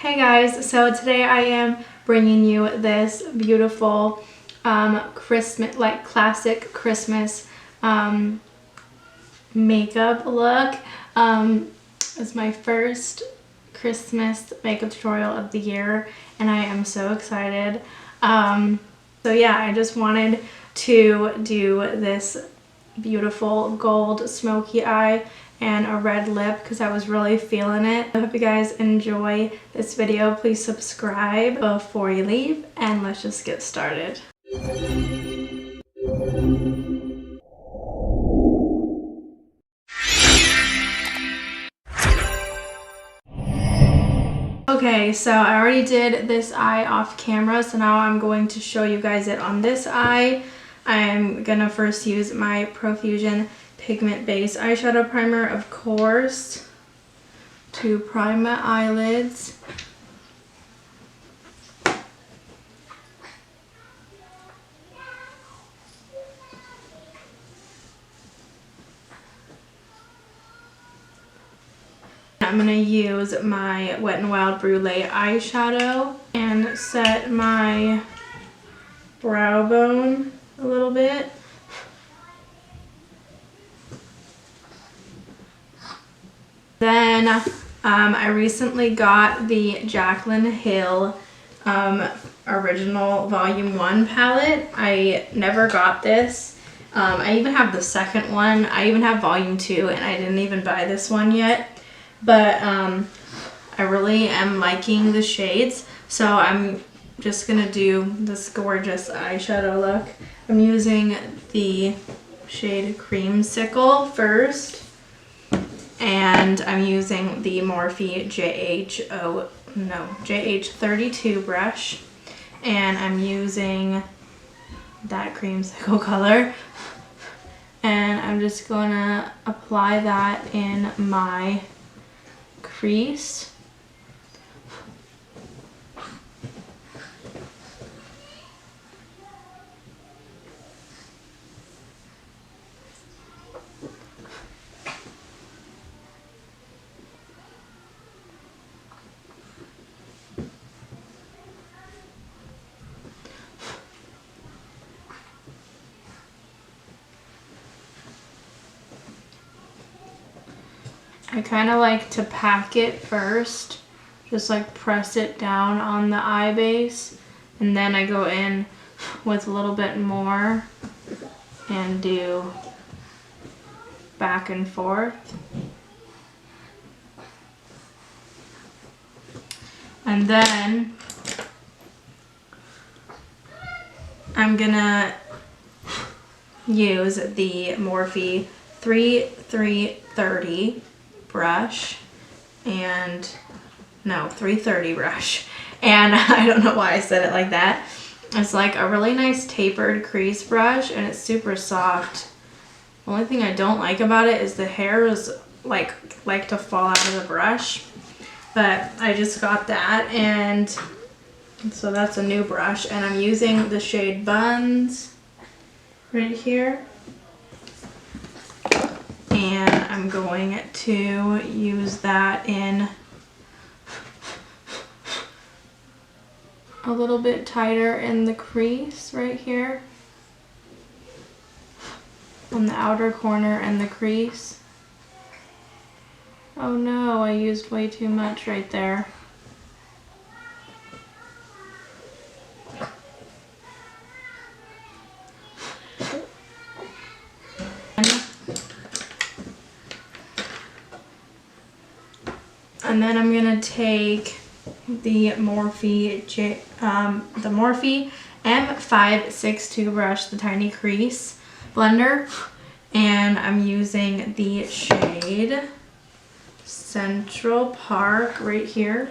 Hey guys, so today I am bringing you this beautiful Christmas, like classic Christmas makeup look. It's my first Christmas makeup tutorial of the year and I am so excited. So yeah, I just wanted to do this beautiful gold smoky eye and a red lip because I was really feeling it. I hope you guys enjoy this video. Please subscribe before you leave and let's just get started. Okay, so I already did this eye off camera, so now I'm going to show you guys it on this eye. I'm gonna first use my Profusion Pigment Base Eyeshadow Primer, of course, to prime my eyelids. I'm gonna use my Wet n Wild Brulee eyeshadow and set my brow bone a little bit. Then I recently got the Jaclyn Hill original volume 1 palette. I never got this. I even have the second one. I even have volume 2 and I didn't even buy this one yet. But I really am liking the shades. So I'm just gonna do this gorgeous eyeshadow look. I'm using the shade Creamsicle first. And I'm using the Morphe JH32 brush. And I'm using that creamsicle color. And I'm just gonna apply that in my crease. I kind of like to pack it first, just like press it down on the eye base, and then I go in with a little bit more and do back and forth. And then I'm gonna use the Morphe 330 brush and 330 brush, and I don't know why I said it like that. It's like a really nice tapered crease brush and it's super soft. The only thing I don't like about it is the hairs like to fall out of the brush, but I just got that, and so that's a new brush, and I'm using the shade Buns right here. And I'm going to use that in a little bit tighter in the crease right here, on the outer corner and the crease. Oh no, I used way too much right there. And then I'm gonna take the Morphe M562 brush, the tiny crease blender, and I'm using the shade Central Park right here,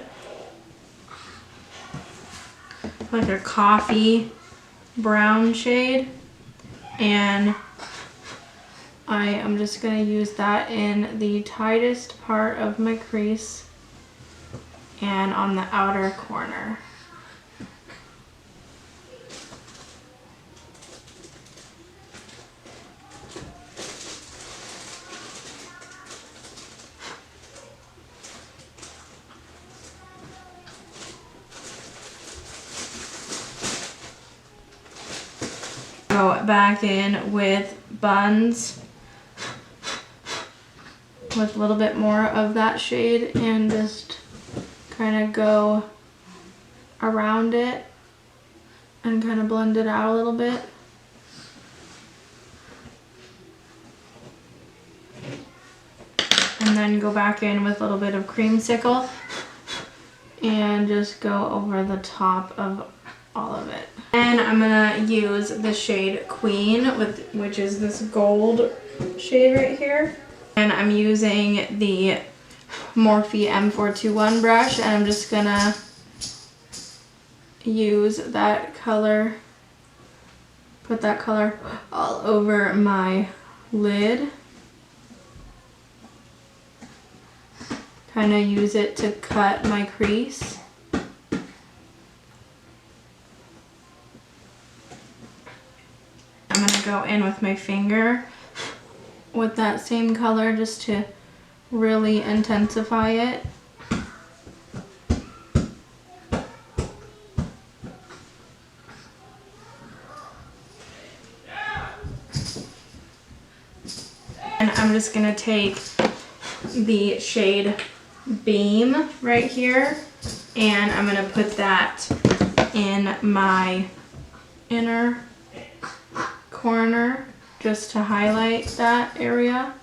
like a coffee brown shade, and I am just going to use that in the tightest part of my crease and on the outer corner. Go back in with Buns with a little bit more of that shade and just kind of go around it and kind of blend it out a little bit. And then go back in with a little bit of creamsicle and just go over the top of all of it. And I'm gonna use the shade Queen, which is this gold shade right here. And I'm using the Morphe M421 brush, and I'm just gonna use that color, put that color all over my lid. Kind of use it to cut my crease. I'm gonna go in with my finger with that same color just to really intensify it. And I'm just gonna take the shade Beam right here, and I'm gonna put that in my inner corner just to highlight that area.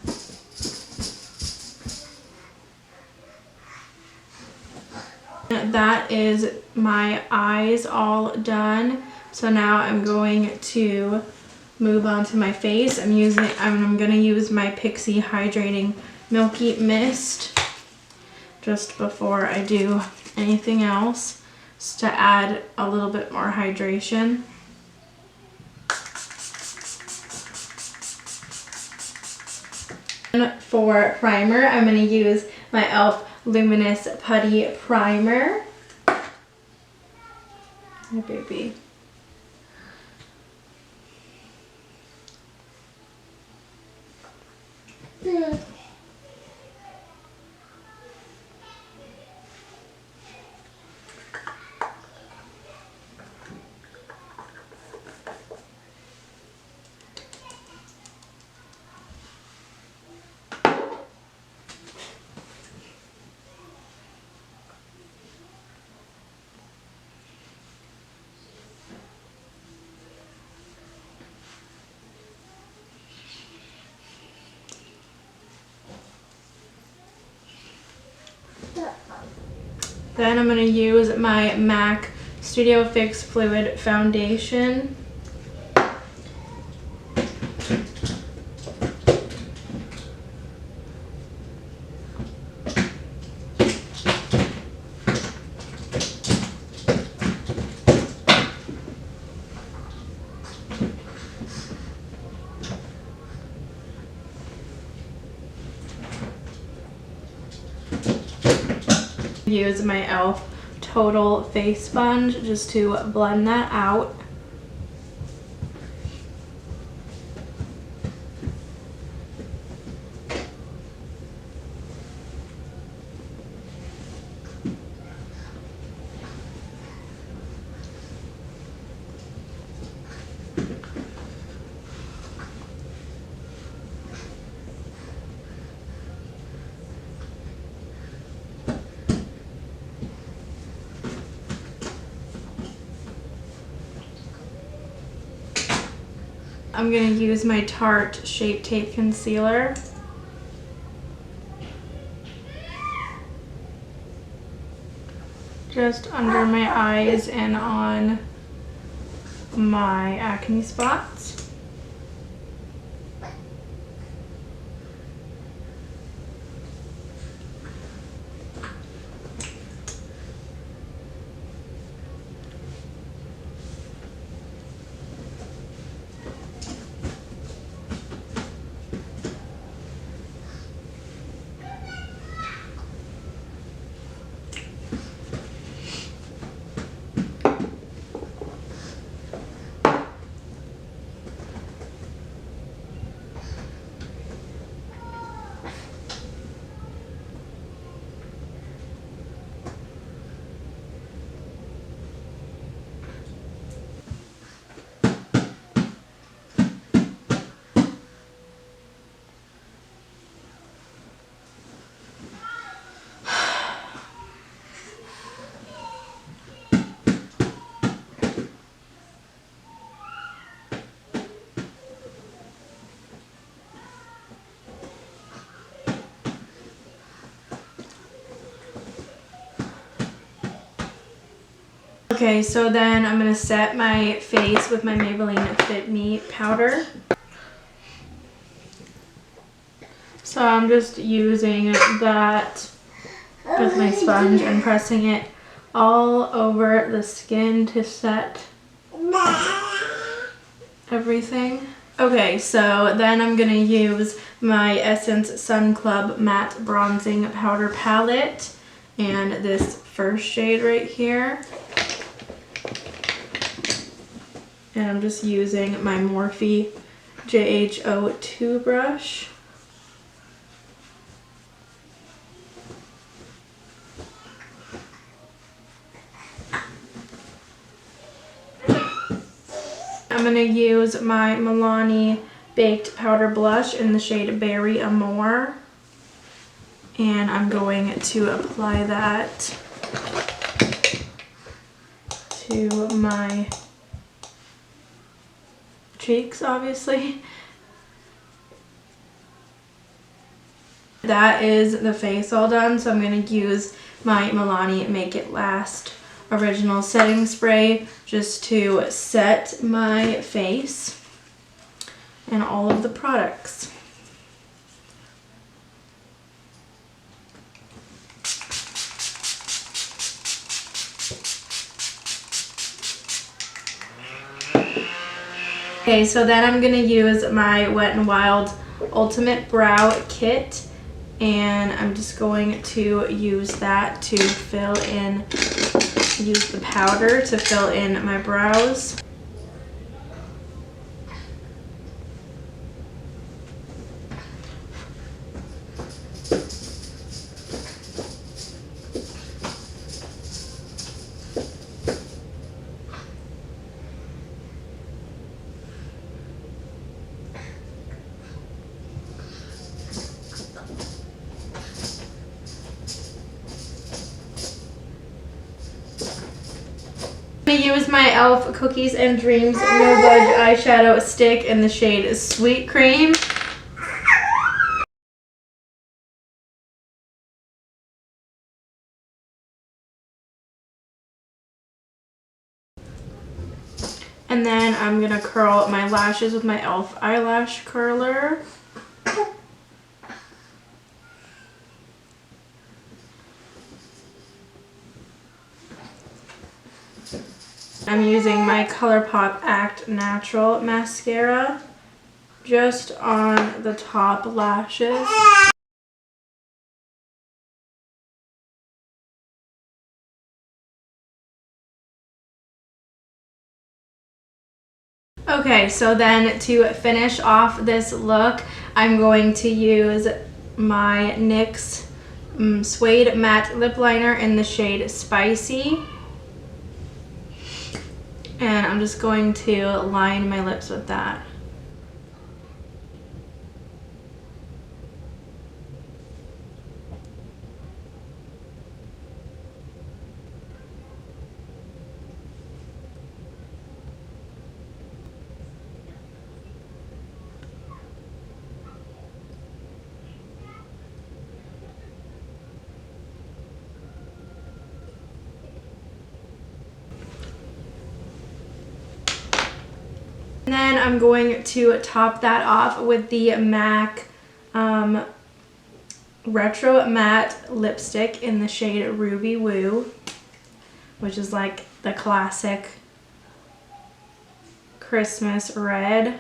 That is my eyes all done. So now I'm going to move on to my face. I'm gonna use my Pixie Hydrating Milky Mist just before I do anything else, just to add a little bit more hydration. And for primer, I'm going to use my e.l.f. Luminous Putty Primer. Hi, baby. Yeah. Then I'm going to use my MAC Studio Fix Fluid Foundation. Use my e.l.f. Total Face Sponge just to blend that out. I'm going to use my Tarte Shape Tape Concealer. Just under my eyes and on my acne spots. Okay, so then I'm going to set my face with my Maybelline Fit Me powder. So I'm just using that with my sponge and pressing it all over the skin to set everything. Okay, so then I'm going to use my Essence Sun Club Matte Bronzing Powder Palette and this first shade right here. And I'm just using my Morphe JH02 brush. I'm going to use my Milani Baked Powder Blush in the shade Berry Amore. And I'm going to apply that to my cheeks, obviously. That is the face all done, so I'm going to use my Milani Make It Last Original Setting Spray just to set my face and all of the products. Okay, so then I'm going to use my Wet n Wild Ultimate Brow Kit, and I'm just going to use that to fill in, use the powder to fill in my brows. I'm going to use my e.l.f. Cookies and Dreams No Budge eyeshadow stick in the shade Sweet Cream. And then I'm going to curl my lashes with my e.l.f. eyelash curler. I'm using my ColourPop Act Natural mascara just on the top lashes. Okay, so then to finish off this look, I'm going to use my NYX Suede Matte Lip Liner in the shade Spicy. And I'm just going to line my lips with that. And then I'm going to top that off with the MAC Retro Matte Lipstick in the shade Ruby Woo, which is like the classic Christmas red.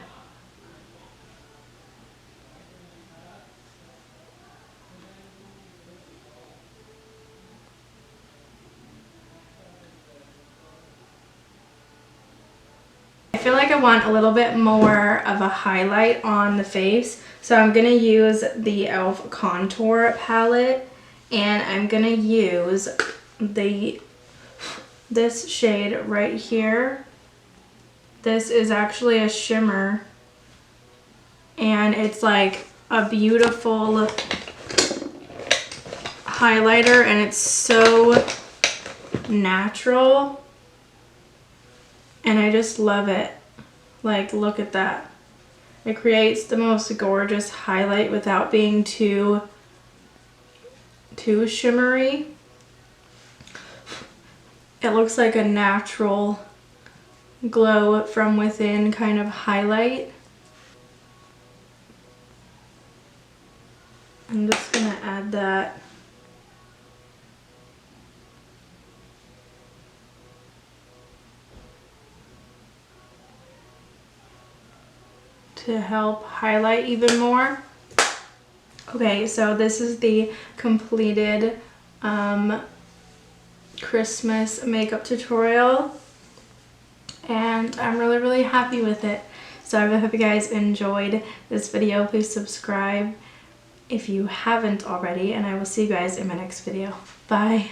I feel like I want a little bit more of a highlight on the face, so I'm going to use the e.l.f. Contour Palette, and I'm going to use this shade right here. This is actually a shimmer, and it's like a beautiful highlighter, and it's so natural. And I just love it. Like, look at that. It creates the most gorgeous highlight without being too shimmery. it looks like a natural glow from within kind of highlight. I'm just gonna add that. To help highlight even more. Okay, so this is the completed Christmas makeup tutorial, and I'm really happy with it. So I hope you guys enjoyed this video. Please subscribe if you haven't already, and I will see you guys in my next video. Bye.